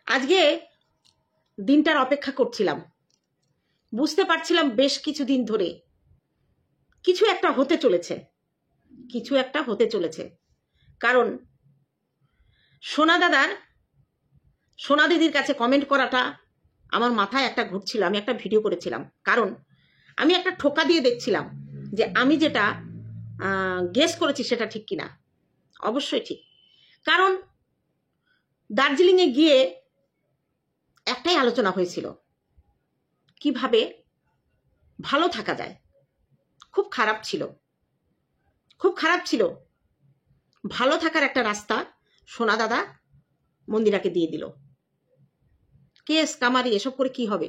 আজকে দিনটার অপেক্ষা করছিলাম, বুঝতে পারছিলাম বেশ কিছুদিন ধরে কিছু একটা হতে চলেছে, কিছু একটা হতে চলেছে। কারণ সোনা দিদির কাছে কমেন্ট করাটা আমার মাথায় একটা ঘুরছিল। আমি একটা ভিডিও করেছিলাম, কারণ আমি একটা ঠোকা দিয়ে দেখছিলাম যে আমি যেটা গেস করেছি সেটা ঠিক কিনা। অবশ্যই ঠিক, কারণ দার্জিলিংয়ে গিয়ে একটাই আলোচনা হয়েছিল, কিভাবে ভালো থাকা যায়। খুব খারাপ ছিল, খুব খারাপ ছিল। ভালো থাকার একটা রাস্তা সোনা দাদা মন্দিরাকে দিয়ে দিল। কেস কামারি এসব করে কি হবে?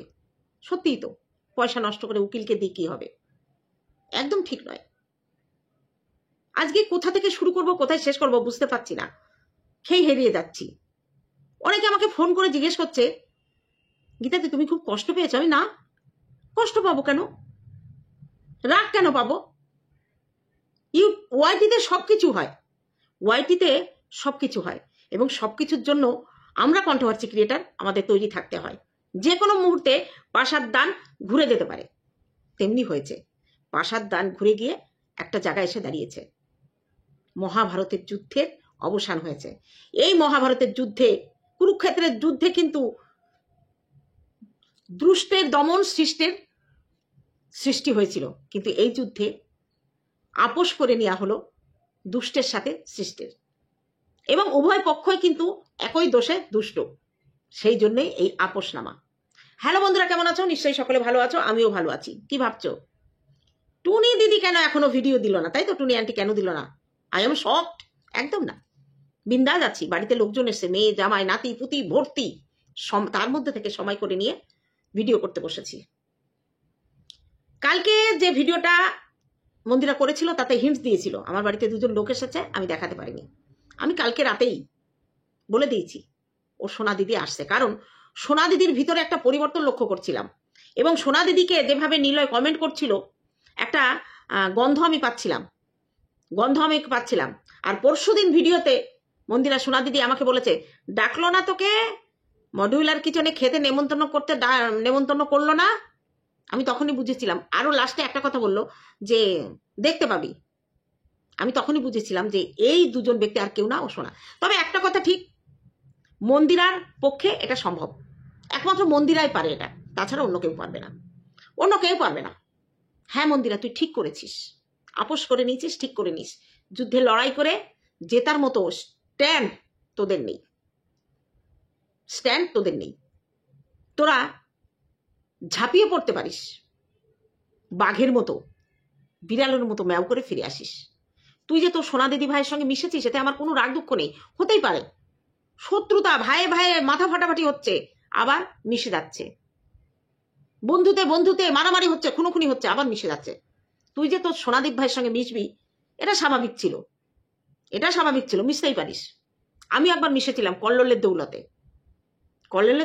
সত্যিই তো পয়সা নষ্ট করে উকিলকে দিয়ে কি হবে? একদম ঠিক নয়। আজকে কোথা থেকে শুরু করব, কোথায় শেষ করব বুঝতে পারছি না, খেয়ে হেরিয়ে যাচ্ছি। অনেকে আমাকে ফোন করে জিজ্ঞেস করছে, গীতাদি তুমি খুব কষ্ট পেয়েছো? আমি না, কষ্ট পাবো কেন, রাগ কেন পাবো? ওয়াইটিতে সবকিছু হয়, ওয়াইটিতে সবকিছু হয়, এবং সবকিছুর জন্য আমরা কন্ট্রোভার্সি ক্রিয়েটার আমাদের তৈরি থাকতে হয়। যে কোনো মুহূর্তে পাশার দান ঘুরে যেতে পারে, তেমনি হয়েছে। পাশার দান ঘুরে গিয়ে একটা জায়গায় এসে দাঁড়িয়েছে। মহাভারতের যুদ্ধের অবসান হয়েছে। এই মহাভারতের যুদ্ধে, কুরুক্ষেত্রের যুদ্ধে কিন্তু দুষ্টের দমন সৃষ্টের সৃষ্টি হয়েছিল, কিন্তু এই যুদ্ধে আপোষ করে নেওয়া হলো দুষ্টের সাথে সৃষ্টের, এবং উভয় পক্ষই কিন্তু একই দোষে দুষ্ট। সেই জন্যই এই আপোষনামা। হ্যালো বন্ধুরা, কেমন আছো? নিশ্চয়ই সকলে ভালো আছো, আমিও ভালো আছি। কি ভাবছো টুনি দিদি কেন এখনো ভিডিও দিল না? তাই তো, টুনি আন্টি কেন দিল না? I am shocked. একদম না, বিন্দাস আছি। বাড়িতে লোকজন এসে, মেয়ে জামাই নাতি পুতি ভর্তি, তার মধ্যে থেকে সময় করে নিয়ে ভিডিও করতে বসেছি। কালকে যে ভিডিওটা মন্দিরা করেছিল তাতে হিন্টস দিয়েছিল। আমার বাড়িতে দুজন লোক এসেছে, আমি দেখাতে পারিনি। আমি কালকে রাতেই বলে দিয়েছি ও সোনা দিদি আসছে, কারণ সোনা দিদির ভিতরে একটা পরিবর্তন লক্ষ্য করছিলাম, এবং সোনা দিদিকে যেভাবে নিলয় কমেন্ট করছিল একটা গন্ধ আমি পাচ্ছিলাম। আর পরশুদিন ভিডিওতে মন্দিরা সোনা দিদি আমাকে বলেছে, ডাকলো না তোকে মডিউলার কিচেনে খেতে নেমন্তন্ন করলো না? আমি তখনই বুঝেছিলাম। আরো লাস্টে একটা কথা বললো যে দেখতে পাবি। আমি তখনই বুঝেছিলাম যে এই দুজন ব্যক্তি, আর কেউ না, ও সোনা। তবে একটা কথা ঠিক, মন্দিরার পক্ষে এটা সম্ভব, একমাত্র মন্দিরাই পারে এটা, তাছাড়া অন্য কেউ পারবে না, অন্য কেউ পারবে না। হ্যাঁ মন্দিরা, তুই ঠিক করেছিস, আপোষ করে নিয়েছিস, ঠিক করে নিস। যুদ্ধে লড়াই করে জেতার মতো স্ট্যান্ড তোদের নেই। তোরা ঝাঁপিয়ে পড়তে পারিস, বাঘের মতো বিড়ালের মতো ম্যাও করে ফিরে আসিস। তুই যে তোর সোনা দিদি ভাইয়ের সঙ্গে মিশেছিস, এতে আমার কোনো রাগ দুঃখ নেই। হতেই পারে শত্রুতা, ভাইয়ে ভাইয়ে মাথা ফাটাফাটি হচ্ছে, আবার মিশে যাচ্ছে। বন্ধুতে মারামারি হচ্ছে, খুনোখুনি হচ্ছে, আবার মিশে যাচ্ছে। তুই যে তোর সোনাদীপ ভাইয়ের সঙ্গে মিশবি, এটা স্বাভাবিক ছিল, মিশতেই পারিস। আমি একবার মিশেছিলাম কল্লোলের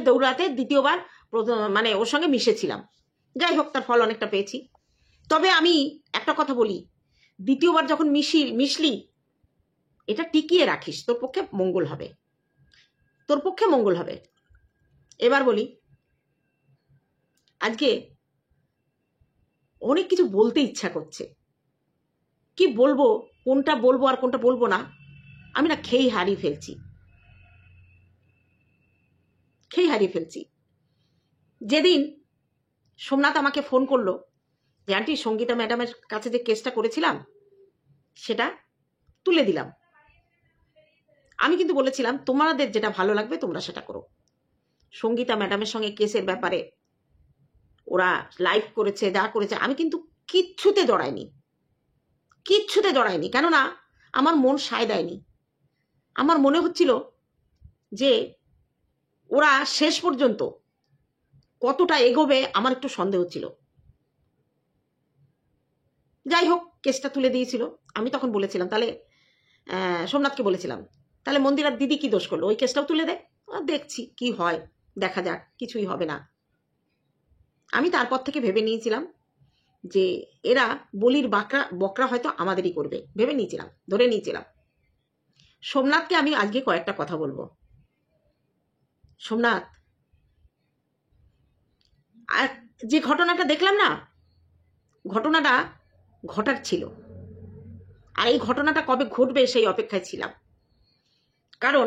দৌড়াতে দ্বিতীয়বার মানে ওর সঙ্গে মিশেছিলাম। যাই হোক, তার ফল অনেকটা পেয়েছি। তবে আমি একটা কথা বলি, দ্বিতীয়বার যখন মিশলি এটা টিকিয়ে রাখিস, তোর পক্ষে মঙ্গল হবে। এবার বলি, আজকে অনেক কিছু বলতে ইচ্ছা করছে, কি বলবো, কোনটা বলবো আর কোনটা বলবো না, আমি না খেয়ে হারিয়ে ফেলছি। যেদিন সোমনাথ আমাকে ফোন করলো যে আন্টি সঙ্গীতা ম্যাডামের কাছে যে কেসটা করেছিলাম সেটা তুলে দিলাম, আমি কিন্তু বলেছিলাম তোমাদের যেটা ভালো লাগবে তোমরা সেটা করো। সঙ্গীতা ম্যাডামের সঙ্গে কেসের ব্যাপারে ওরা লাইভ করেছে, যা করেছে, আমি কিন্তু কিচ্ছুতে জড়াইনি, কেননা আমার মন সায় দেয়নি। আমার মনে হচ্ছিল যে ওরা শেষ পর্যন্ত কতটা এগোবে আমার একটু সন্দেহ ছিল। যাই হোক, কেসটা তুলে দিয়েছিল। আমি তখন বলেছিলাম, তাহলে সোমনাথকে বলেছিলাম, তাহলে মন্দিরার দিদি কি দোষ করলো, ওই কেসটাও তুলে দে, দেখছি কি হয়, দেখা যাক, কিছুই হবে না। আমি তারপর থেকে ভেবে নিয়েছিলাম যে এরা বলির বকরা হয়তো আমাদেরই করবে, ধরে নিয়েছিলাম। সোমনাথকে আমি আজকে কয়েকটা কথা বলবো। সোমনাথ, আর যে ঘটনাটা দেখলাম না, ঘটনাটা ঘটার ছিল, আর এই ঘটনাটা কবে ঘটবে সেই অপেক্ষায় ছিলাম। কারণ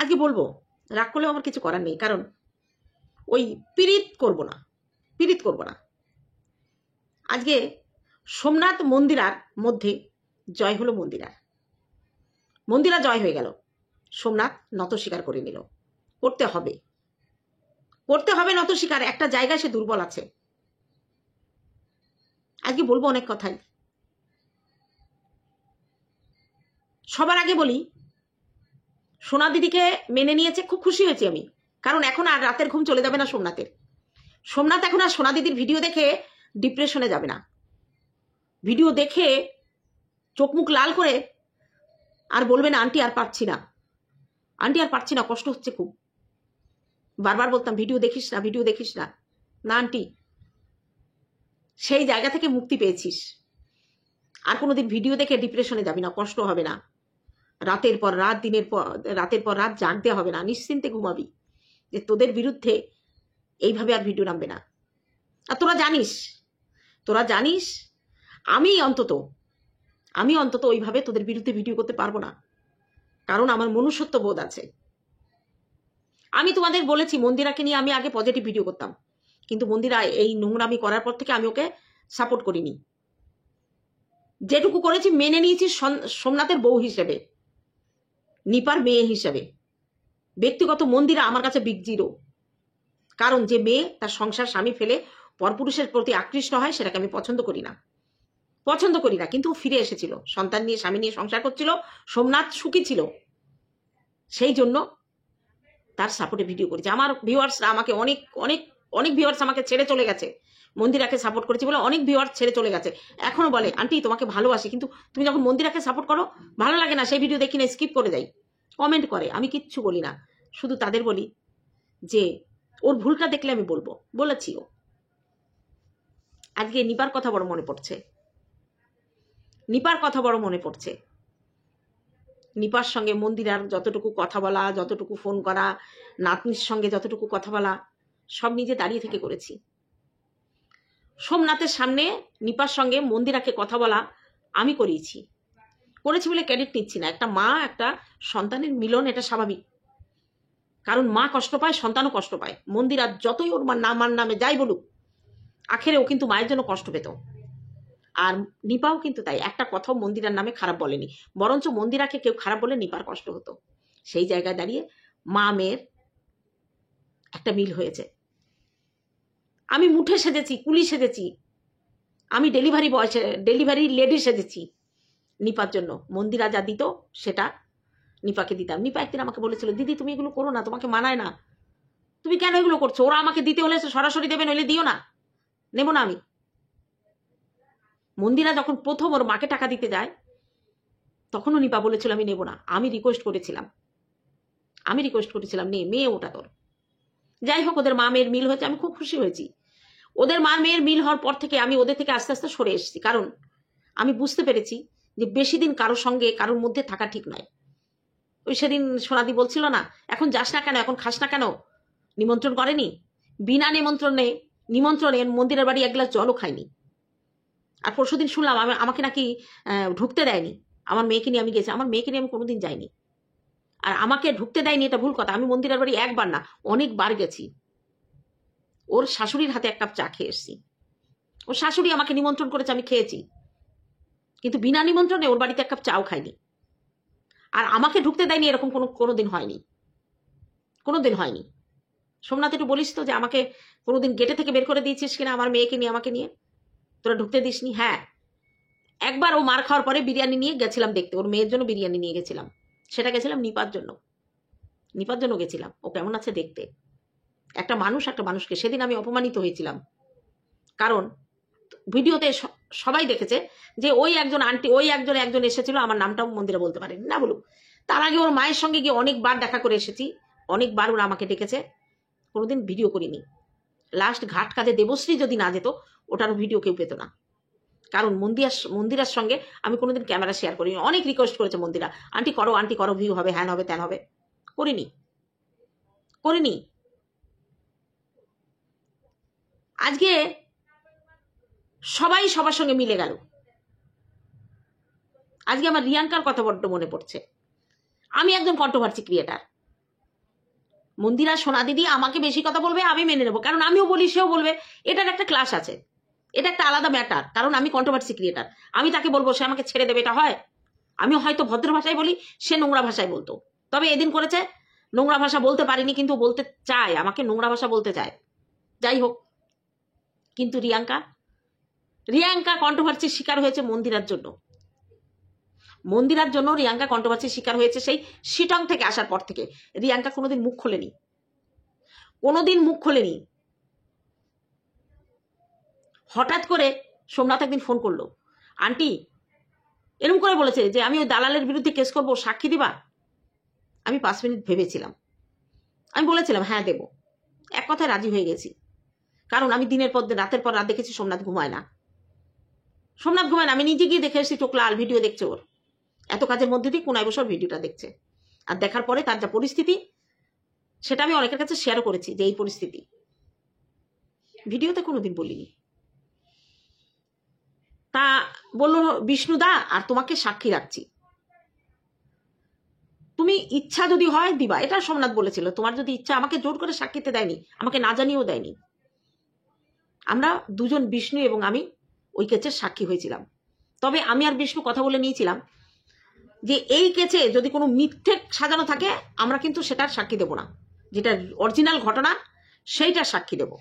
আজকে বলবো, রাগ করলেও আমার কিছু করার নেই, কারণ ওই পীড়িত করব না। আজকে সোমনাথ মন্দিরার মধ্যে জয় হলো মন্দিরা জয় হয়ে গেল। সোমনাথ নত স্বীকার করে নিল। করতে হবে নত স্বীকার। একটা জায়গায় সে দুর্বল আছে। আজকে বলবো অনেক কথাই। সবার আগে বলি, সোনা দিদিকে মেনে নিয়েছে, খুব খুশি হয়েছি আমি। কারণ এখন আর রাতের ঘুম চলে যাবে না সোমনাথ এখন আর সোনা দিদির ভিডিও দেখে ডিপ্রেশনে যাবে না। ভিডিও দেখে চোখ মুখ লাল করে আর বলবে না আন্টি আর পারছি না, কষ্ট হচ্ছে খুব। বারবার বলতাম ভিডিও দেখিস না। না আন্টি, সেই জায়গা থেকে মুক্তি পেয়েছিস। আর কোনোদিন ভিডিও দেখে ডিপ্রেশনে যাবি না, কষ্ট হবে না। রাতের পর রাত জাগতে হবে না, নিশ্চিন্তে ঘুমাবি যে তোদের বিরুদ্ধে এইভাবে আর ভিডিও নামবে না। আর তোরা জানিস আমি অন্তত ওইভাবে তোদের বিরুদ্ধে ভিডিও করতে পারবো না, কারণ আমার মনুষ্যত্ব বোধ আছে। আমি তোমাদের বলেছি মন্দিরাকে নিয়ে আমি আগে পজিটিভ ভিডিও করতাম, কিন্তু মন্দিরা এই নোংরামি করার পর থেকে আমি ওকে সাপোর্ট করিনি। যেটুকু করেছি মেনে নিয়েছি সোমনাথের বউ হিসেবে, নিপার মেয়ে হিসেবে। ব্যক্তিগত মন্দিরা আমার কাছে বিগ জিরো। কারণ যে মেয়ে তার সংসার স্বামী ফেলে পরপুরুষের প্রতি আকৃষ্ট হয়, সেটাকে আমি পছন্দ করি না। কিন্তু ফিরে এসেছিল, সন্তান নিয়ে স্বামী নিয়ে সংসার করছিল, সোমনাথ সুখী ছিল, সেই জন্য তার সাপোর্টে ভিডিও করেছে। আমার ভিউয়ার্সরা আমাকে অনেক ভিউয়ার্স আমাকে ছেড়ে চলে গেছে, মন্দিরাকে সাপোর্ট করেছি বলে অনেক ভিউয়ার্স ছেড়ে চলে গেছে। এখনো বলে আন্টি তোমাকে ভালোবাসি, কিন্তু তুমি যখন মন্দিরাকে সাপোর্ট করো ভালো লাগে না, সেই ভিডিও দেখি না, স্কিপ করে যাই, কমেন্ট করে। আমি কিচ্ছু বলি না, শুধু তাদের বলি যে ওর ভুলটা দেখলে আমি বলেছিও। আজকে নিপার কথা বড় মনে পড়ছে। নিপার সঙ্গে মন্দিরার যতটুকু কথা বলা, যতটুকু ফোন করা, নাতনির সঙ্গে যতটুকু কথা বলা, সব নিজে দাঁড়িয়ে থেকে করেছি। সোমনাথের সামনে নিপার সঙ্গে মন্দিরাকে কথা বলা আমি করেছি বলে ক্রেডিট নিচ্ছি না। একটা মা একটা সন্তানের মিলন, এটা স্বাভাবিক। কারণ মা কষ্ট পায়, সন্তানও কষ্ট পায়। মন্দিরা যতই ওর মার নামে যাই বলুক, আখেরে ও কিন্তু মায়ের জন্য কষ্ট পেত। আর নিপাও কিন্তু তাই, একটা কথাও মন্দিরার নামে খারাপ বলেনি, বরঞ্চ মন্দিরাকে কেউ খারাপ বলে নিপার কষ্ট হতো। সেই জায়গায় দাঁড়িয়ে মা মেয়ের একটা মিল হয়েছে। আমি মুঠে সেজেছি, কুলি সেজেছি, আমি ডেলিভারি লেডি সেজেছি নিপার জন্য। মন্দিরা যা দিত সেটা নিপাকে দিতাম। নিপা একদিন আমাকে বলেছিল, দিদি তুমি এগুলো করো না, তোমাকে মানায় না, তুমি কেন এগুলো করছো? ওরা আমাকে দিতে হলে সরাসরি দেবে, নইলে দিও না, নেব না আমি। মন্দিরা যখন প্রথম ওর মাকে টাকা দিতে যায়, তখনও নিপা বলেছিল আমি নেব না। আমি রিকোয়েস্ট করেছিলাম নে, মেয়ে ওটা তোর। যাই হোক, ওদের মা মেয়ের মিল হয়েছে, আমি খুব খুশি হয়েছি। ওদের মা মেয়ের মিল হওয়ার পর থেকে আমি ওদের থেকে আস্তে আস্তে সরে এসেছি, কারণ আমি বুঝতে পেরেছি যে বেশি দিন কারোর মধ্যে থাকা ঠিক নয়। ওই সেদিন সোনাদি বলছিল না, এখন যাস না কেন, এখন খাস না কেন, নিমন্ত্রণ করেনি? বিনা নিমন্ত্রণে মন্দিরের বাড়ি এক গ্লাস জলও খায়নি। আর পরশুদিন শুনলাম আমাকে নাকি ঢুকতে দেয়নি। আমার মেয়েকে নিয়ে আমি গেছি, আমার মেয়েকে নিয়ে আমি কোনোদিন যাইনি। আর আমাকে ঢুকতে দেয়নি এটা ভুল কথা, আমি মন্দিরের বাড়ি একবার না অনেকবার গেছি। ওর শাশুড়ির হাতে এক কাপ চা খেয়ে এসেছি। ওর শাশুড়ি আমাকে নিমন্ত্রণ করেছে, আমি খেয়েছি, কিন্তু বিনা নিমন্ত্রণে ওর বাড়িতে এক কাপ চাও খাইনি। আর আমাকে ঢুকতে দেয়নি এরকম কোনোদিন হয়নি। সোমনাথ একটু বলিস তো যে আমাকে কোনোদিন গেটে থেকে বের করে দিয়েছিস কিনা আমার মেয়েকে নিয়ে, আমাকে নিয়ে তোরা ঢুকতে দিসনি? হ্যাঁ, একবার ও মার খাওয়ার পরে বিরিয়ানি নিয়ে গেছিলাম দেখতে, ওর মেয়ের জন্য বিরিয়ানি নিয়ে গেছিলাম। সেটা গেছিলাম নিপার জন্য গেছিলাম, ও কেমন আছে দেখতে। একটা মানুষকে সেদিন আমি অপমানিত হয়েছিলাম, কারণ ভিডিওতে সবাই দেখেছে যে ওই একজন এসেছিল, আমার নামটাও মন্দিরে বলতে পারেনি, না বলুক। তার আগে ওর মায়ের সঙ্গে গিয়ে অনেকবার দেখা করে এসেছি, অনেকবার ওরা আমাকে ডেকেছে, কোনোদিন ভিডিও করিনি। লাস্ট ঘাট কাজে দেবশ্রী যদি না যেত, ওটারও ভিডিও কেউ পেত না। কারণ মন্দিরার সঙ্গে আমি কোনোদিন ক্যামেরা শেয়ার করিনি। অনেক রিকোয়েস্ট করেছে মন্দিরা, আন্টি করো, ভিউ হবে, হ্যান হবে, ত্যান হবে। করিনি। আজকে সবাই সবার সঙ্গে মিলে গেল। আজকে আমার রিয়াঙ্কার কথা বড্ড মনে পড়ছে। আমি একজন কন্ট্রোভার্সি ক্রিয়েটার। মন্দিরা সোনা দিদি আমাকে বেশি কথা বলবে, আমি মেনে নেবো, কারণ আমিও বলি, সেও বলবে। এটার একটা ক্লাস আছে, এটা একটা আলাদা ম্যাটার, কারণ আমি কন্ট্রোভার্সি ক্রিয়েটার। আমি তাকে বলবো, সে আমাকে ছেড়ে দেবে, এটা হয়? আমিও হয়তো ভদ্র ভাষায় বলি, সে নোংরা ভাষায় বলতো। তবে এদিন করেছে, নোংরা ভাষা বলতে পারিনি, কিন্তু বলতে চায়, আমাকে নোংরা ভাষা বলতে চায়। যাই হোক, কিন্তু রিয়াঙ্কা কন্ট্রোভার্সির শিকার হয়েছে মন্দিরার জন্য। রিয়াঙ্কা কন্ট্রোভার্সির শিকার হয়েছে সেই শিটং থেকে আসার পর থেকে। রিয়াঙ্কা কোনোদিন মুখ খোলেনি। হঠাৎ করে সোমনাথ একদিন ফোন করলো, আন্টি এরকম করে বলেছে যে আমি ওই দালালের বিরুদ্ধে কেস করবো, সাক্ষী দিবা? আমি 5 মিনিট ভেবেছিলাম। আমি বলেছিলাম হ্যাঁ দেব। এক কথায় রাজি হয়ে গেছি, কারণ আমি রাতের পর রাত দেখেছি সোমনাথ ঘুমায় না। আমি নিজে গিয়ে দেখে এসেছি, চোখ লাল, ভিডিও দেখছে ওর। এত কাজের মধ্যে দিয়ে কোনায় বসে ভিডিওটা দেখছে। আর দেখার পরে তার যা পরিস্থিতি, সেটা আমি অনেকের কাছে শেয়ারও করেছি, যে এই পরিস্থিতি ভিডিওতে কোনোদিন বলিনি। তা বললো, বিষ্ণুদা আর তোমাকে সাক্ষী রাখছি, তুমি ইচ্ছা যদি হয় দিবা। এটা সোমনাথ বলেছিল, তোমার যদি ইচ্ছা। আমাকে জোর করে সাক্ষীতে দেয়নি, আমাকে না জানিয়েও দেয়নি। আমরা দুজন, বিষ্ণু এবং আমি, ওই কেসের সাক্ষী হয়েছিলাম। তবে আমি আর বিষ্ণু কথা বলে নিয়েছিলাম যে এই কেসে যদি কোনো মিথ্যে সাজানো থাকে, আমরা কিন্তু সেটার সাক্ষী দেব না। যেটা অরিজিনাল ঘটনা, সেইটার সাক্ষী দেব।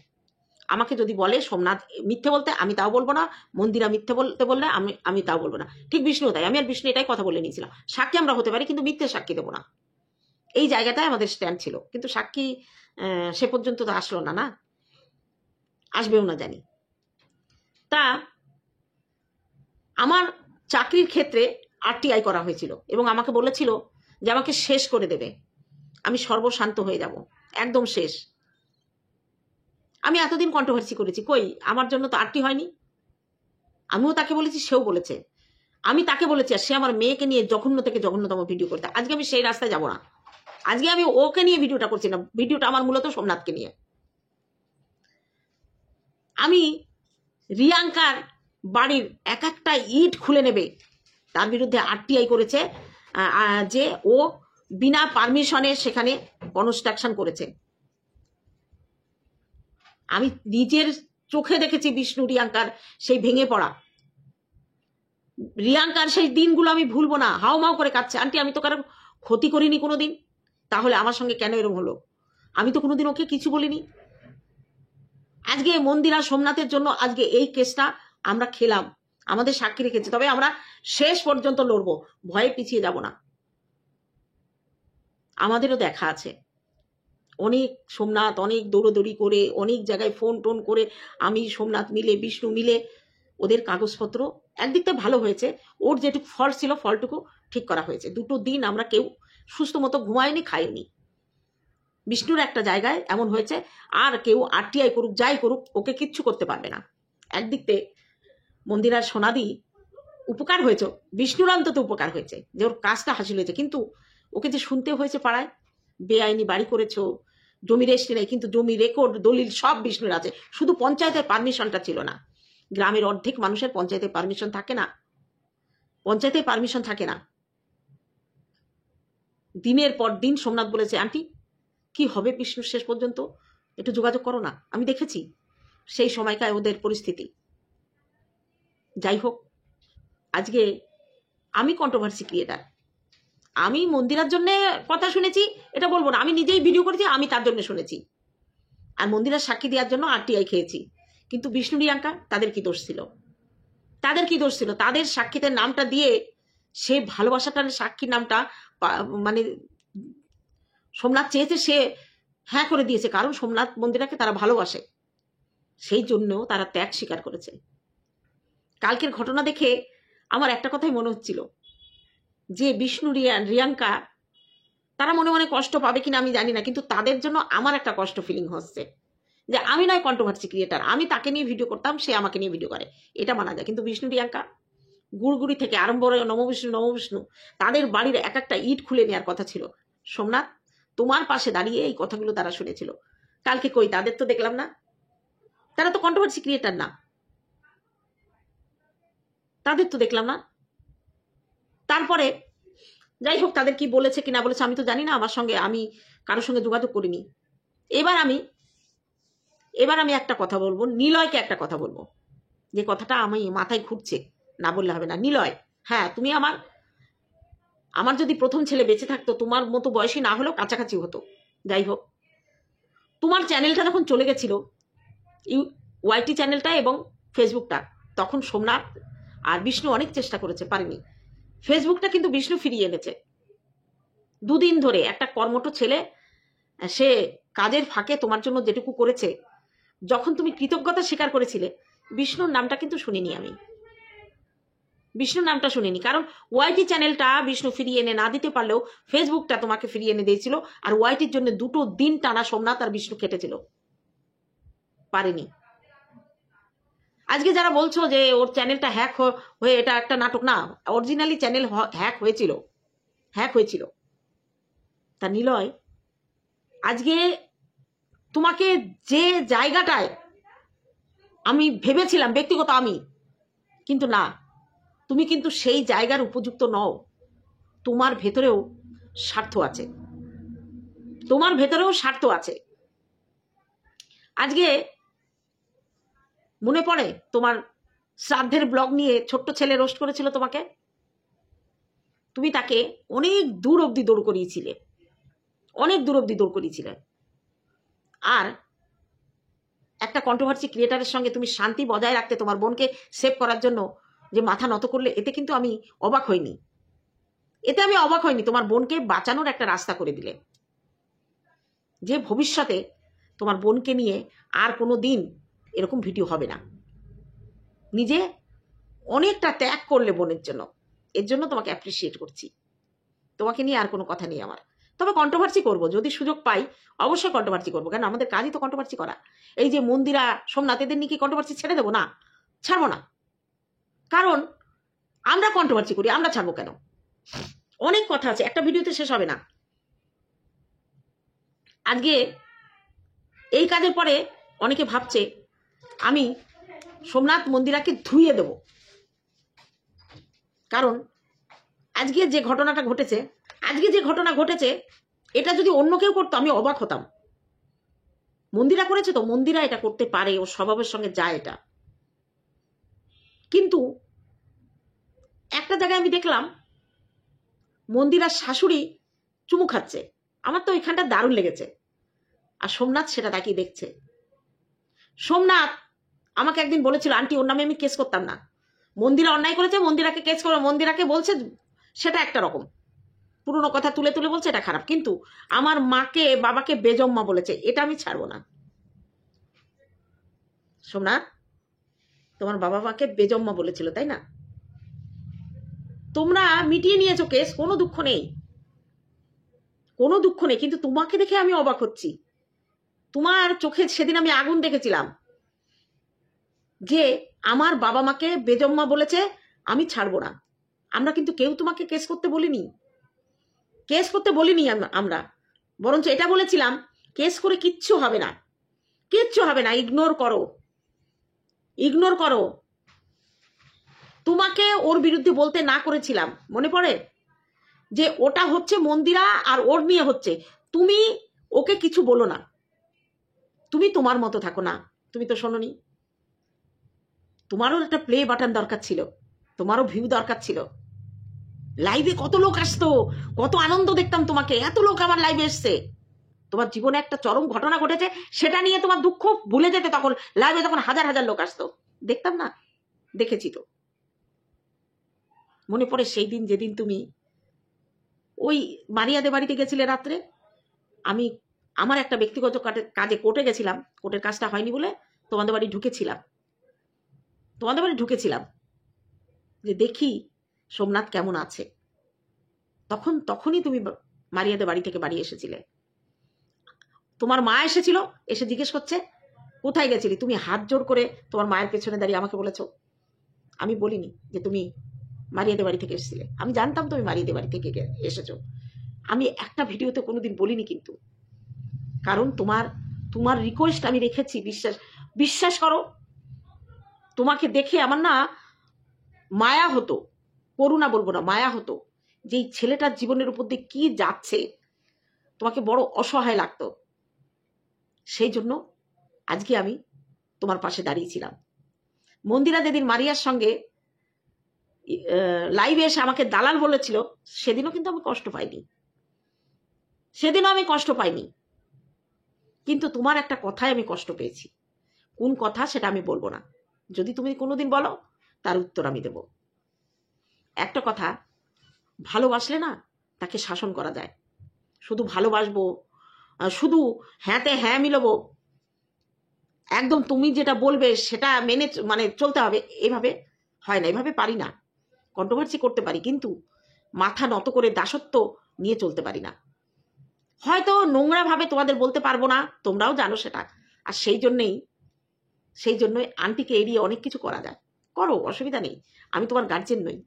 আমাকে যদি বলে সোমনাথ মিথ্যে বলতে, আমি তাও বলবো না। মন্দিরা মিথ্যে বলতে বললে আমি তাও বলবো না। ঠিক বিষ্ণু তাই, আমি আর বিষ্ণু এটাই কথা বলে নিয়েছিলাম, সাক্ষী আমরা হতে পারি, কিন্তু মিথ্যে সাক্ষী দেবো না। এই জায়গাটায় আমাদের স্ট্যান্ড ছিল। কিন্তু সাক্ষী সে পর্যন্ত তো আসলো না, আসবেও না জানি। তা আমার চাকরির ক্ষেত্রে RTI করা হয়েছিল এবং আমাকে বলেছিল যে আমাকে শেষ করে দেবে, আমি সর্বশান্ত হয়ে যাব, একদম শেষ। আমি এতদিন কন্ট্রোভার্সি করেছি, কই আমার জন্য তো RT হয়নি। আমিও তাকে বলেছি, সেও বলেছে। আমি তাকে বলেছি, আর সে আমার মেয়েকে নিয়ে জঘন্য থেকে জঘন্যতম ভিডিও করতে। আজকে আমি সেই রাস্তায় যাব না। আজকে আমি ওকে নিয়ে ভিডিওটা করছি না, ভিডিওটা আমার মূলত সোমনাথকে নিয়ে। আমি রিয়াঙ্কার বাড়ির এক একটা ইট খুলে নেবে, তার বিরুদ্ধে RTI করেছে যে ও বিনা পারমিশনে সেখানে কনস্ট্রাকশন করেছে। আমি নিজের চোখে দেখেছি বিষ্ণু রিয়াঙ্কার সেই ভেঙে পড়া। রিয়াঙ্কার সেই দিনগুলো আমি ভুলবো না। হাউমাউ করে কাঁদছে, আন্টি আমি তো কারো ক্ষতি করিনি কোনোদিন, তাহলে আমার সঙ্গে কেন এরকম হলো? আমি তো কোনোদিন ওকে কিছু বলিনি। আজকে মন্দিরা সোমনাথের জন্য আজকে এই কেসটা আমরা খেলাম, আমাদের সাক্ষী রেখেছে। তবে আমরা শেষ পর্যন্ত লড়বো, ভয়ে পিছিয়ে যাব না। আমাদেরও দেখা আছে, অনেক সোমনাথ অনেক দৌড়োদৌড়ি করে, অনেক জায়গায় ফোন টোন করে, আমি সোমনাথ মিলে, বিষ্ণু মিলে ওদের কাগজপত্র একদিক থেকে ভালো হয়েছে। ওর যেটুকু ফল্ট ছিল, ফলটুকু ঠিক করা হয়েছে। 2টো দিন আমরা কেউ সুস্থ মতো ঘুমায়নি, খাইনি। বিষ্ণুর একটা জায়গায় এমন হয়েছে, আর কেউ RTI করুক, যাই করুক, ওকে কিচ্ছু করতে পারবে না। একদিক থেকে মন্দিরার সোনাদি উপকার হয়েছে, বিষ্ণুর অন্তত উপকার হয়েছে, যে ওর কাজটা হাসিল হয়েছে। কিন্তু ওকে যে শুনতে হয়েছে পাড়ায়, বেআইনি বাড়ি করেছো, জমি রেস্টে নেই, কিন্তু জমি রেকর্ড দলিল সব বিষ্ণুর আছে, শুধু পঞ্চায়েতের পারমিশনটা ছিল না। গ্রামের অর্ধেক মানুষের পঞ্চায়েতের পারমিশন থাকে না। দিনের পর দিন সোমনাথ বলেছে, আন্টি কি হবে বিষ্ণুর শেষ পর্যন্ত, একটু যোগাযোগ করো না। আমি দেখেছি সেই সময়কার ওদের পরিস্থিতি। যাই হোক, আজকে আমি কন্ট্রোভার্সি ক্রিয়েটার। আমি মন্দিরার জন্য কথা শুনেছি এটা বলবো না, আমি নিজেই ভিডিও করেছি, আমি তার জন্য শুনেছি। আর মন্দিরার সাক্ষী দেওয়ার জন্য RTI খেয়েছি। কিন্তু বিষ্ণু রিয়াঙ্কা, তাদের কি দোষ ছিল? তাদের সাক্ষীদের নামটা দিয়ে সে ভালোবাসাটার সাক্ষীর নামটা মানে সোমনাথ চেয়েছে, সে হ্যাঁ করে দিয়েছে, কারণ সোমনাথ মন্দিরাকে তারা ভালোবাসে, সেই জন্য তারা ত্যাগ স্বীকার করেছে। কালকের ঘটনা দেখে আমার একটা কথাই মনে হচ্ছিল, যে বিষ্ণু রিয়াঙ্কা তারা মনে মনে কষ্ট পাবে কিনা আমি জানি না, কিন্তু তাদের জন্য আমার একটা কষ্ট ফিলিং হচ্ছে যে আমি নয় কন্ট্রোভার্সি ক্রিয়েটার, আমি তাকে নিয়ে ভিডিও করতাম, সে আমাকে নিয়ে ভিডিও করে, এটা মানা যায়। কিন্তু বিষ্ণু প্রিয়াঙ্কা গুড়গুড়ি থেকে আরম্ভ করে নমবিষ্ণু তাদের বাড়ির এক একটা ইট খুলে নেওয়ার কথা ছিল। সোমনাথ, তোমার পাশে দাঁড়িয়ে এই কথাগুলো তারা শুনেছিল। কালকে কই তাদের তো দেখলাম না, তারা তো কন্ট্রোভার্সি ক্রিয়েটার না, তাদের তো দেখলাম না। তারপরে যাই হোক, তাদের কি বলেছে কি না বলেছে আমি তো জানি না, আমার সঙ্গে আমি কারোর সঙ্গে যোগাযোগ করিনি। এবার আমি একটা কথা বলবো, নিলয়কে একটা কথা বলবো, যে কথাটা আমি মাথায় ঘুরছে, না বললে হবে না। নিলয়, হ্যাঁ তুমি আমার যদি প্রথম ছেলে বেঁচে থাকতো, তোমার মতো বয়সী না হলেও কাছাকাছি হতো। যাই হোক, তোমার চ্যানেলটা যখন চলে গেছিল, ওয়াইটি চ্যানেলটা এবং ফেসবুকটা, তখন সোমনাথ আর বিষ্ণু অনেক চেষ্টা করেছে, পারেনি। ফেসবুকটা কিন্তু বিষ্ণু ফিরিয়ে এনেছে। দুদিন ধরে একটা কর্মঠ ছেলে, সে কাজের ফাঁকে তোমার জন্য যেটুকু করেছে, যখন তুমি কৃতজ্ঞতা স্বীকার করেছিলে, বিষ্ণুর নামটা কিন্তু শুনিনি আমি, বিষ্ণুর নামটা শুনিনি। কারণ ওয়াইটি চ্যানেলটা বিষ্ণু ফিরিয়ে এনে না দিতে পারলেও ফেসবুকটা তোমাকে ফিরিয়ে এনে দিয়েছিল। আর ওয়াইটির জন্য 2 দিন টানা সোমনাথ আর বিষ্ণু খেটেছিল, পারেনি। আজকে যারা বলছো যে ওর চ্যানেলটা হ্যাক হয়ে এটা একটা নাটক, না, অরিজিনালি চ্যানেল হ্যাক হয়েছিল। তা নিলয়, আজকে তোমাকে যে জায়গাটায় আমি ভেবেছিলাম, ব্যক্তিগত আমি, কিন্তু না, তুমি কিন্তু সেই জায়গার উপযুক্ত নও। তোমার ভেতরেও স্বার্থ আছে, আজকে মনে পড়ে তোমার শ্রাদ্ধের ব্লগ নিয়ে ছোট্ট ছেলে রোস্ট করেছিল তোমাকে, তুমি তাকে অনেক দূর অব্দি দৌড় করিয়েছিলে, আর একটা কন্ট্রোভার্সি ক্রিয়েটারের সঙ্গে তুমি শান্তি বজায় রাখতে তোমার বোনকে সেভ করার জন্য যে মাথা নত করলে, এতে কিন্তু আমি অবাক হইনি। তোমার বোনকে বাঁচানোর একটা রাস্তা করে দিলে, যে ভবিষ্যতে তোমার বোনকে নিয়ে আর কোনো দিন এরকম ভিডিও হবে না। নিজে অনেকটা ত্যাগ করলে বোনের জন্য, এর জন্য তোমাকে অ্যাপ্রিসিয়েট করছি। তোমাকে নিয়ে আর কোনো কথা নেই আমার, তবে কন্ট্রোভার্সি করবো যদি সুযোগ পাই, অবশ্যই কন্ট্রোভার্সি করবো, কারণ আমাদের কাজই তো কন্ট্রোভার্সি করা। এই যে মন্দিরা, সোমনাথ, এদের নিয়ে কি কন্ট্রোভার্সি ছেড়ে দেবো? না, ছাড়বো না। কারণ আমরা কন্ট্রোভার্সি করি, আমরা ছাড়বো কেন? অনেক কথা আছে, একটা ভিডিওতে শেষ হবে না। আজকে এই কাজের পরে অনেকে ভাবছে আমি সোমনাথ মন্দিরাকে ধুইয়ে দেব, কারণ আজকে যে ঘটনা ঘটেছে এটা যদি অন্য কেউ করতো আমি অবাক হতাম। মন্দিরা করেছে তো, মন্দিরা এটা করতে পারে, ওর স্বভাবের সঙ্গে যায় এটা। কিন্তু একটা জায়গায় আমি দেখলাম মন্দিরার শাশুড়ি চুমু খাচ্ছে, আমার তো ওইখানটা দারুণ লেগেছে, আর সোমনাথ সেটা তাকিয়ে দেখছে। সোমনাথ আমাকে একদিন বলেছিল, আন্টি ওর নামে আমি কেস করতাম না, মন্দিরা অন্যায় করেছে, মন্দিরাকে কেস করো। মন্দিরাকে বলছে সেটা একটা রকম, পুরনো কথা তুলে তুলে বলছে, এটা খারাপ। কিন্তু আমার মাকে বাবাকে বেজম্মা বলেছে, এটা আমি ছাড়বো না। সোমনাথ, তোমার বাবা মাকে বেজম্মা বলেছিল, তাই না? তোমরা মিটিয়ে নিয়েছো কেস, কোনো দুঃখ নেই, কিন্তু তোমাকে দেখে আমি অবাক হচ্ছি। তোমার চোখে সেদিন আমি আগুন দেখেছিলাম, যে আমার বাবা মাকে বেজম্মা বলেছে, আমি ছাড়বো না। আমরা কিন্তু কেউ তোমাকে কেস করতে বলিনি, আমরা বরঞ্চ এটা বলেছিলাম, কেস করে কিচ্ছু হবে না, ইগনোর করো। তোমাকে ওর বিরুদ্ধে বলতে না করেছিলাম, মনে পড়ে? যে ওটা হচ্ছে মন্দিরা আর ওর নিয়ে হচ্ছে, তুমি ওকে কিছু বলো না, তুমি তোমার মতো থাকো না। তুমি তো শোনোনি, তোমারও একটা প্লে বাটন দরকার ছিল, তোমারও ভিউ দরকার ছিল। লাইভে কত লোক আসতো, কত আনন্দ দেখতাম তোমাকে, এত লোক আমার লাইভে এসছে। তোমার জীবনে একটা চরম ঘটনা ঘটেছে, সেটা নিয়ে তোমার দুঃখ ভুলে যেতে, তখন লাইভে তখন হাজার হাজার লোক আসতো, দেখতাম না? দেখেছি তো। মনে পড়ে সেই দিন যেদিন তুমি ওই মারিয়াদের বাড়িতে গেছিলে রাত্রে, আমি আমার একটা ব্যক্তিগত কাজে কোর্টে গেছিলাম, কোর্টের কাজটা হয়নি বলে তোমাদের বাড়ি ঢুকেছিলাম, যে দেখি সোমনাথ কেমন আছে। তখনই তুমি মারিয়াদের বাড়ি থেকে বাড়ি এসেছিলে। তোমার মা এসেছিল, এসে জিজ্ঞেস করছে কোথায় গেছিলি? তুমি হাত জোড় করে তোমার মায়ের পেছনে দাঁড়িয়ে আমাকে বলেছো। আমি বলিনি যে তুমি মারিয়াদের বাড়ি থেকে এসেছিলে। আমি জানতাম তুমি মারিয়াদের বাড়ি থেকে এসেছো। আমি একটা ভিডিওতে কোনোদিন বলিনি কিন্তু, কারণ তোমার রিকোয়েস্ট আমি রেখেছি। বিশ্বাস করো, তোমাকে দেখে আমার না মায়া হতো, করুণা বলবো না, মায়া হতো যে এই ছেলেটার জীবনের উপর দিয়ে কি যাচ্ছে, তোমাকে বড় অসহায় লাগতো। সেই জন্য আজকে আমি তোমার পাশে দাঁড়িয়েছিলাম। মন্দিরা যেদিন মারিয়ার সঙ্গে লাইভে এসে আমাকে দালাল বলেছিল, সেদিনও কিন্তু আমি কষ্ট পাইনি, কিন্তু তোমার একটা কথায় আমি কষ্ট পেয়েছি। কোন কথা সেটা আমি বলবো না, যদি তুমি কোনোদিন বলো তার উত্তর আমি দেব। একটা কথা, ভালোবাসলে না তাকে শাসন করা যায়। শুধু ভালোবাসবো, শুধু হ্যাঁতে হ্যাঁ মিলবো, একদম তুমি যেটা বলবে সেটা মেনে মানে চলতে হবে, এভাবে হয় না, এভাবে পারি না। কন্ট্রোভার্সি করতে পারি, কিন্তু মাথা নত করে দাসত্ব নিয়ে চলতে পারি না। হয়তো নোংরা ভাবে তোমাদের বলতে পারবো না, তোমরাও জানো সেটা। আর সেই জন্যই আন্টিকে এড়িয়ে অনেক কিছু করা যায়, করো, অসুবিধা নেই। আমি তোমার গার্জেন নই,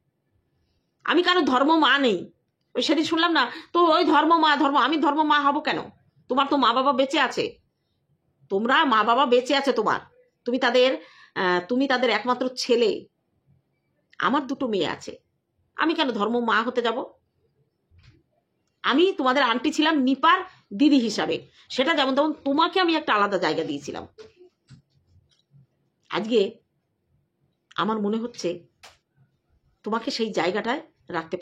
আমি কারো ধর্ম মা নেই। ওই সেদিন শুনলাম না তো, ওই ধর্ম মা, আমি ধর্ম মা হব কেন? তোমার তো মা বাবা বেঁচে আছে, তোমরা মা বাবা বেঁচে আছে তোমার, তুমি তাদের একমাত্র ছেলে। আমার দুটো মেয়ে আছে, আমি কেন ধর্ম মা হতে যাব? আমি তোমাদের আন্টি ছিলাম নিপার দিদি হিসাবে, সেটা যেমন তেমন তোমাকে আমি একটা আলাদা জায়গা দিয়েছিলাম। আজকে আমার মনে হচ্ছে তোমাকে সেই জায়গাটায় রাখতে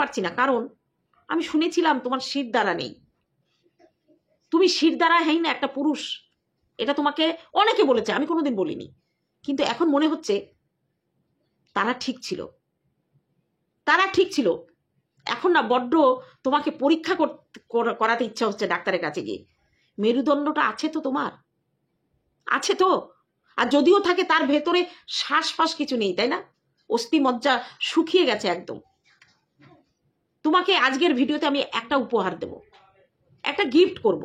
পারছি না, কারণ আমি শুনেছিলাম তোমার শির দ্বারা নেই, তুমি শির দ্বারাহীন একটা পুরুষ, এটা তোমাকে অনেকে বলেছে, আমি কোনোদিন বলিনি। কিন্তু এখন মনে হচ্ছে তারা ঠিক ছিল। এখন না বড্ড তোমাকে পরীক্ষা করাতে ইচ্ছা হচ্ছে ডাক্তারের কাছে গিয়ে। মেরুদণ্ডটা আছে তো তোমার, আছে তো? আর যদিও থাকে তার ভেতরে শ্বাস কিছু নেই, তাই না? অস্থি মজ্জা শুকিয়ে গেছে একদম। তোমাকে আজকের ভিডিওতে আমি একটা উপহার দেব, একটা গিফট করব,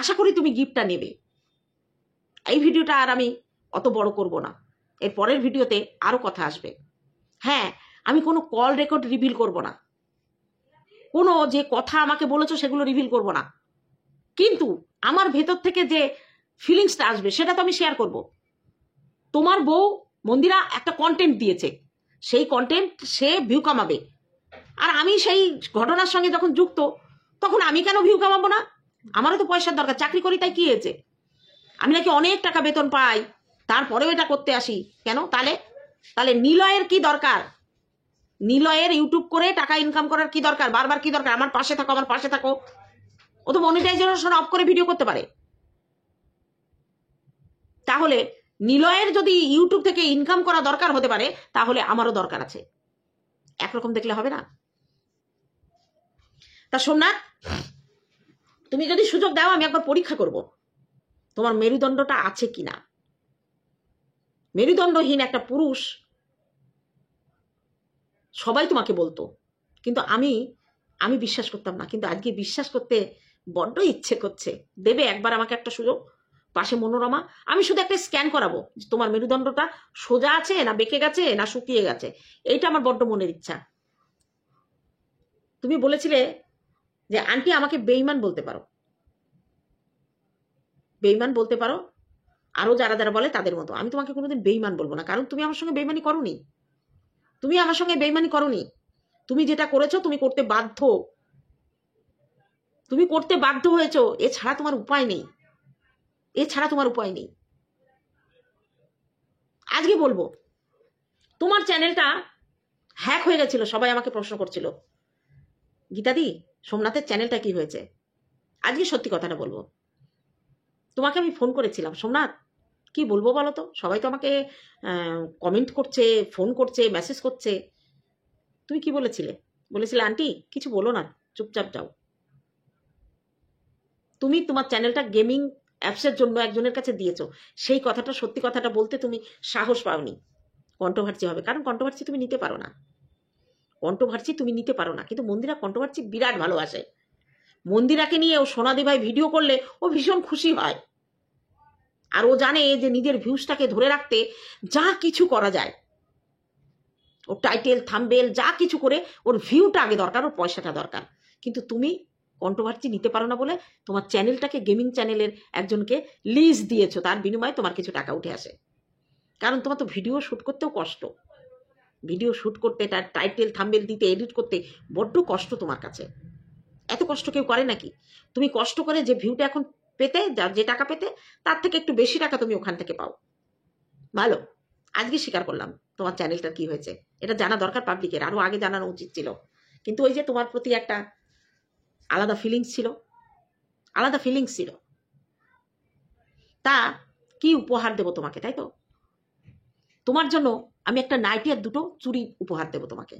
আশা করি তুমি গিফটটা নেবে। এই ভিডিওটা আর আমি অত বড় করব না, এর পরের ভিডিওতে আরো কথা আসবে। হ্যাঁ, আমি কোনো কল রেকর্ড রিভিল করব না, কোনো যে কথা আমাকে বলেছো সেগুলো রিভিল করব না, কিন্তু আমার ভেতর থেকে যে ফিলিংসটা আসবে সেটা তো আমি শেয়ার করব। তোমার বউ মন্দিরা একটা কন্টেন্ট দিয়েছে, সেই কন্টেন্ট সে ভিউ কামাবে, আর আমি সেই ঘটনার সঙ্গে যখন যুক্ত, তখন আমি কেন ভিউ কামাবো না? আমারও তো পয়সার দরকার, চাকরি করি তাই কি হয়েছে? আমি নাকি অনেক টাকা বেতন পাই, তারপরেও এটা করতে আসি কেন? তাহলে নিলয়ের কি দরকার? নিলয়ের ইউটিউব করে টাকা ইনকাম করার কি দরকার? বারবার কি দরকার? আমার পাশে থাকো। ও তো মনিটাইজেশন অফ করে ভিডিও করতে পারে। তাহলে নিলয়ের যদি ইউটিউব থেকে ইনকাম করা দরকার হতে পারে, তাহলে আমারও দরকার আছে। একরকম দেখলে হবে না। তা সোমনাথ, তুমি যদি সুযোগ দাও, আমি একবার পরীক্ষা করব তোমার মেরুদণ্ডটা আছে কিনা। মেরুদণ্ডহীন একটা পুরুষ সবাই তোমাকে বলতো, কিন্তু আমি বিশ্বাস করতাম না, কিন্তু আজকে বিশ্বাস করতে বড্ড ইচ্ছে করছে। দেবে একবার আমাকে একটা সুযোগ? পাশে মনোরমা, আমি শুধু একটা স্ক্যান করাবো তোমার মেরুদণ্ডটা সোজা আছে না বেঁকে গেছে না শুকিয়ে গেছে, এইটা আমার বড্ড মনের ইচ্ছা। তুমি বলেছিলে যে আন্টি আমাকে বেঈমান বলতে পারো, আরো যারা বলে তাদের মতো। আমি তোমাকে কোনোদিন বেঈমান বলবো না, কারণ তুমি আমার সঙ্গে বেঈমানি করোনি। তুমি যেটা করেছো তুমি করতে বাধ্য হয়েছো, এছাড়া তোমার উপায় নেই। আজকে বলবো, তোমার চ্যানেলটা হ্যাক হয়ে গেছিল, সবাই আমাকে প্রশ্ন করছিল, গীতাদি সোমনাথের চ্যানেলটা কি হয়েছে? আজকে সত্যি কথাটা বলবো, তোমাকে আমি ফোন করেছিলাম, সোমনাথ কি বলবো বলো তো, সবাই তো আমাকে কমেন্ট করছে, ফোন করছে, মেসেজ করছে। তুমি কি বলেছিলে আন্টি কিছু বলো না, চুপচাপ যাও। তুমি তোমার চ্যানেলটা গেমিং অ্যাপসের জন্য একজনের কাছে দিয়েছো, সেই কথাটা, সত্যি কথাটা বলতে তুমি সাহস পাওনি। কন্ট্রোভার্সি হবে, কারণ কন্ট্রোভার্সি তুমি নিতে পারো না, কিন্তু মন্দিরা কন্ট্রোভার্সি বিরাট ভালোবাসে। মন্দিরাকে নিয়ে ও সোনাদি ভাই ভিডিও করলে ও ভীষণ খুশি হয়। আর ও জানে যে নিজের ভিউজটাকে ধরে রাখতে যা কিছু করা যায়, ওর টাইটেল থাম্বনেল যা কিছু করে ওর ভিউটা আগে দরকার, ওর পয়সাটা দরকার। কিন্তু তুমি কন্ট্রোভার্সি নিতে পারো না বলে তোমার চ্যানেলটাকে গেমিং চ্যানেলের একজনকে লিজ দিয়েছো, তার বিনিময়ে তোমার কিছু টাকা উঠে আসে। কারণ তোমার তো ভিডিও শ্যুট করতেও কষ্ট, ভিডিও শ্যুট করতে, তার টাইটেল থাম্বনেল দিতে, এডিট করতে বড্ড কষ্ট তোমার কাছে। এত কষ্ট কেউ করে নাকি? তুমি কষ্ট করে যে ভিউটা এখন পেতে, যে টাকা পেতে, তার থেকে একটু বেশি টাকা তুমি ওখান থেকে পাও। ভালো, আজকে স্বীকার করলাম তোমার চ্যানেলটার কি হয়েছে। এটা জানা দরকার পাবলিকের, আরো আগে জানানো উচিত ছিল। কিন্তু ওই যে তোমার প্রতি একটা আলাদা ফিলিংস ছিল, আলাদা ফিলিংস ছিল। তা কি উপহার দেবো তোমাকে, তাই তো? তোমার জন্য আমি একটা নাইটি আর দুটো চুড়ি উপহার দেবো তোমাকে।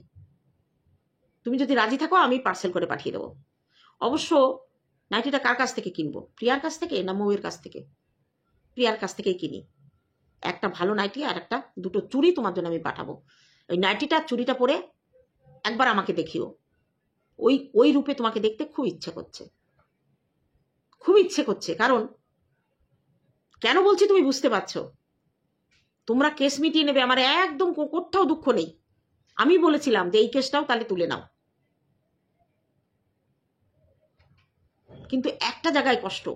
তুমি যদি রাজি থাকো আমি পার্সেল করে পাঠিয়ে দেবো। অবশ্য নাইটিটা কার কাছ থেকে কিনবো? প্রিয়ার কাছ থেকে না মৌয়ের কাছ থেকে? প্রিয়ার কাছ থেকেই কিনি। একটা ভালো নাইটি আর একটা দুটো চুড়ি তোমার জন্য আমি পাঠাবো। ওই নাইটিটা চুড়িটা পরে একবার আমাকে দেখিও। ওই রূপে তোমাকে দেখতে খুব ইচ্ছে করছে, খুব ইচ্ছে করছে। কারণ কেন বলছি তুমি বুঝতে পারছো? তোমরা কেস মিটিয়ে নেবে, আমার একদম কোথাও দুঃখ নেই। আমি বলেছিলাম যে এই কেসটাও তাহলে তুলে নাও, কিন্তু একটা জায়গায় কষ্ট,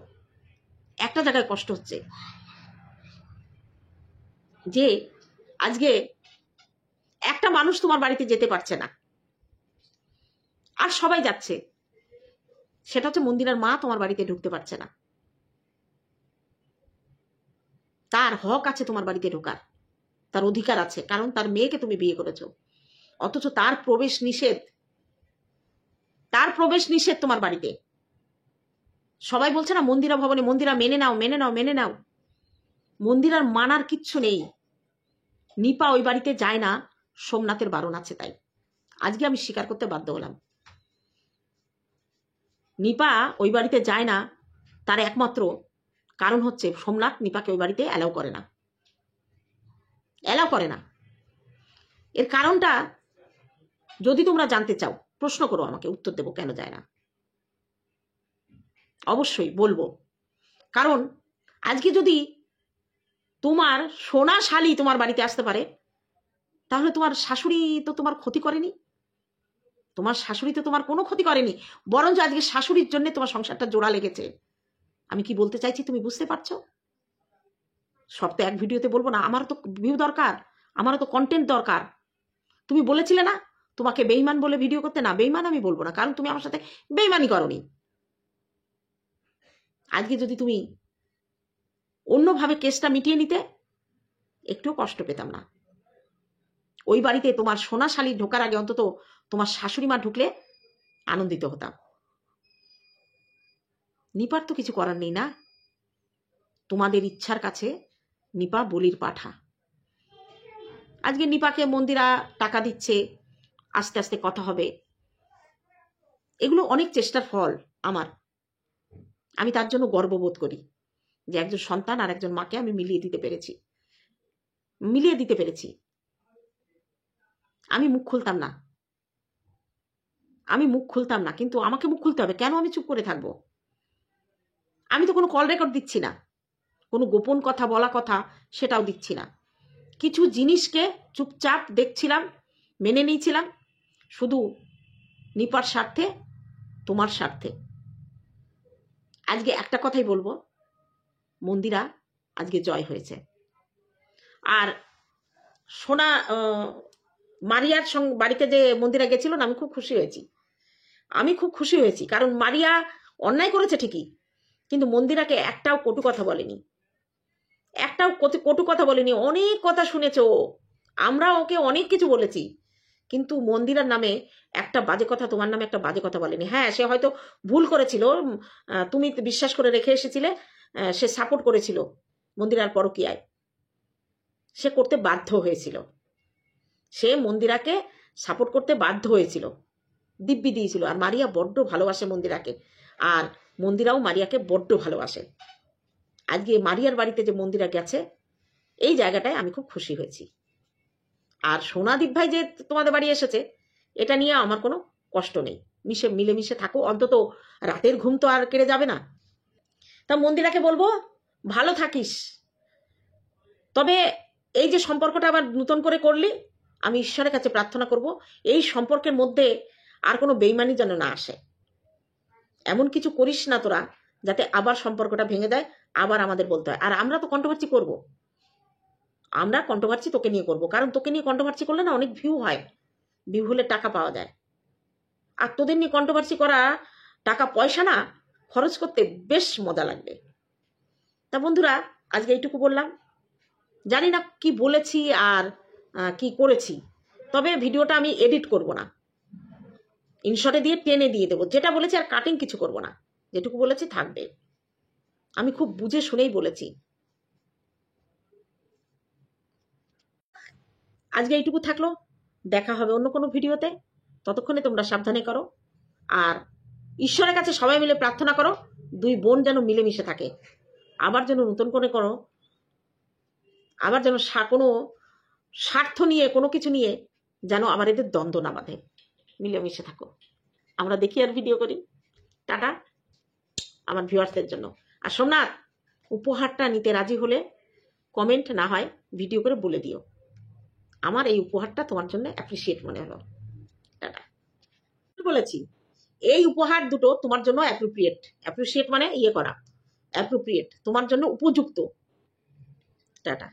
একটা জায়গায় কষ্ট হচ্ছে যে আজকে একটা মানুষ তোমার বাড়িতে যেতে পারছে না, আর সবাই যাচ্ছে। সেটা হচ্ছে মন্দিরের মা তোমার বাড়িতে ঢুকতে পারছে না। তার হক আছে তোমার বাড়িতে ঢোকার, তার অধিকার আছে, কারণ তার মেয়েকে তুমি বিয়ে করেছো। অথচ তার প্রবেশ নিষেধ, তার প্রবেশ নিষেধ তোমার বাড়িতে। সবাই বলছে না মন্দিরা ভবনে, মন্দিরা মেনে নাও, মেনে নাও, মেনে নাও। মন্দিরার মানার কিচ্ছু নেই। নিপা ওই বাড়িতে যায় না, সোমনাথের বারণ আছে তাই। আজকে আমি স্বীকার করতে বাধ্য হলাম, নিপা ওই বাড়িতে যায় না, তার একমাত্র কারণ হচ্ছে সোমনাথ নিপাকে ওই বাড়িতে অ্যালাউ করে না, অ্যালাউ করে না। এর কারণটা যদি তোমরা জানতে চাও প্রশ্ন করো আমাকে, উত্তর দেবো কেন যায় না। অবশ্যই বলবো। কারণ আজকে যদি তোমার সোনা শালি তোমার বাড়িতে আসতে পারে, তাহলে তোমার শাশুড়ি তো তোমার ক্ষতি করেনি, তোমার শাশুড়ি তো তোমার কোনো ক্ষতি করেনি, বরঞ্চ আজকে শাশুড়ির জন্য তোমার সংসারটা জোড়া লেগেছে। আমি কি বলতে চাইছি তুমি বুঝতে পারছো? সব তো এক ভিডিওতে বলবো না, আমারও তো ভিউ দরকার, আমারও তো কন্টেন্ট দরকার। তুমি বলেছিলে না তোমাকে বেইমান বলে ভিডিও করতে, না বেইমান আমি বলবো না, কারণ তুমি আমার সাথে বেইমানি করনি। আজকে যদি তুমি অন্যভাবে কেসটা মিটিয়ে নিতে, একটু কষ্ট পেতাম না। ওই বাড়িতে তোমার সোনা শালি ঢোকার আগে অন্তত তোমার শাশুড়ি মা ঢুকলে আনন্দিত হতাম। নিপার তো কিছু করার নেই না, তোমাদের ইচ্ছার কাছে নিপা বলির পাঠা। আজকে নিপাকে মন্দিরা টাকা দিচ্ছে, আস্তে আস্তে কথা হবে, এগুলো অনেক চেষ্টার ফল আমার। আমি তার জন্য গর্ববোধ করি যে একজন সন্তান আর একজন মাকে আমি মিলিয়ে দিতে পেরেছি, মিলিয়ে দিতে পেরেছি। আমি মুখ খুলতাম না, আমি মুখ খুলতাম না, কিন্তু আমাকে মুখ খুলতে হবে। কেন আমি চুপ করে থাকবো? আমি তো কোনো কল রেকর্ড দিচ্ছি না, কোনো গোপন কথা বলা কথা সেটাও দিচ্ছি না। কিছু জিনিসকে চুপচাপ দেখছিলাম, মেনে নিয়েছিলাম, শুধু নিপার স্বার্থে, তোমার স্বার্থে। আজকে একটা কথাই বলবো, মন্দিরা আজকে জয় হয়েছে। আর সোনা মারিয়ার বাড়িতে যে মন্দিরা গেছিল না, আমি খুব খুশি হয়েছি, আমি খুব খুশি হয়েছি। কারণ মারিয়া অন্যায় করেছে ঠিকই, কিন্তু মন্দিরাকে একটাও কটু কথা বলেনি, একটাও কটু কথা বলেনি। অনেক কথা শুনেছ, আমরা ওকে অনেক কিছু বলেছি, কিন্তু মন্দিরার নামে একটা বাজে কথা, তোমার নামে একটা বাজে কথা বলেনি। হ্যাঁ, সে হয়তো ভুল করেছিল, তুমি বিশ্বাস করে রেখে এসেছিলে, সে সাপোর্ট করেছিল মন্দিরার পরকীয়ায়, সে করতে বাধ্য হয়েছিল, সে মন্দিরাকে সাপোর্ট করতে বাধ্য হয়েছিল, দিব্যি দিয়েছিল। আর মারিয়া বড্ড ভালোবাসে মন্দিরাকে, আর মন্দিরাও মারিয়াকে বড্ড ভালোবাসে। আজকে মারিয়ার বাড়িতে যে মন্দিরা গেছে, এই জায়গাটায় আমি খুব খুশি হয়েছি। আর সোনাদীপ ভাই যে তোমাদের বাড়ি এসেছে, এটা নিয়ে আমার কোনো কষ্ট নেই, মিলেমিশে থাকো, অন্তত রাতের ঘুম তো আর কেড়ে যাবে না। তা মন্দিরাকে বলবো ভালো থাকিস, তবে এই যে সম্পর্কটা আবার নতুন করে করলি, আমি ঈশ্বরের কাছে প্রার্থনা করব এই সম্পর্কের মধ্যে আর কোনো বেইমানি যেন না আসে। এমন কিছু করিস না তোরা যাতে আবার সম্পর্কটা ভেঙে যায়, আবার আমাদের বলতে হয়। আর আমরা তো কন্ট্রোভার্সি করব, আমরা কন্ট্রোভার্সি তোকে নিয়ে করব, কারণ তোকে নিয়ে কন্ট্রোভার্সি করলে না অনেক ভিউ হয়, ভিউ হলে টাকা পাওয়া যায়। আর তোদের নিয়ে কন্ট্রোভার্সি করা টাকা পয়সা না খরচ করতে বেশ মজা লাগবে। তা বন্ধুরা, আজকে এইটুকু বললাম, জানি না কি বলেছি আর কি করেছি, তবে ভিডিওটা আমি এডিট করব না, ইনশটে দিয়ে টেনে দিয়ে দেবো, যেটা বলেছি আর কাটিং কিছু করব না, যেটুকু বলেছি থাকবে। আমি খুব বুঝে শুনেই বলেছি। আজকে এইটুকু থাকলো, দেখা হবে অন্য কোনো ভিডিওতে। ততক্ষণে তোমরা সাবধানে করো, আর ঈশ্বরের কাছে সবাই মিলে প্রার্থনা করো দুই বোন যেন মিলেমিশে থাকে, আবার যেন নতুন করে করো, আবার যেন কোনো স্বার্থ নিয়ে কোনো কিছু নিয়ে যেন আবার এদের দ্বন্দ্ব না বাঁধে। মিলেমিশে থাকো, আমরা দেখি আর ভিডিও করি। টাটা আমার ভিউয়ার্সদের জন্য। আর সোমনাথ, উপহারটা নিতে রাজি হলে কমেন্ট না হয় ভিডিও করে বলে দিও, আমার এই উপহারটা তোমার জন্য অ্যাপ্রিসিয়েট মনে হলো। টাটা। বলেছি এই উপহার দুটো তোমার জন্য অ্যাপ্রিসিয়েট মানে ইয়ে করা, অ্যাপ্রোপ্রিয়েট, তোমার জন্য উপযুক্ত। টাটা।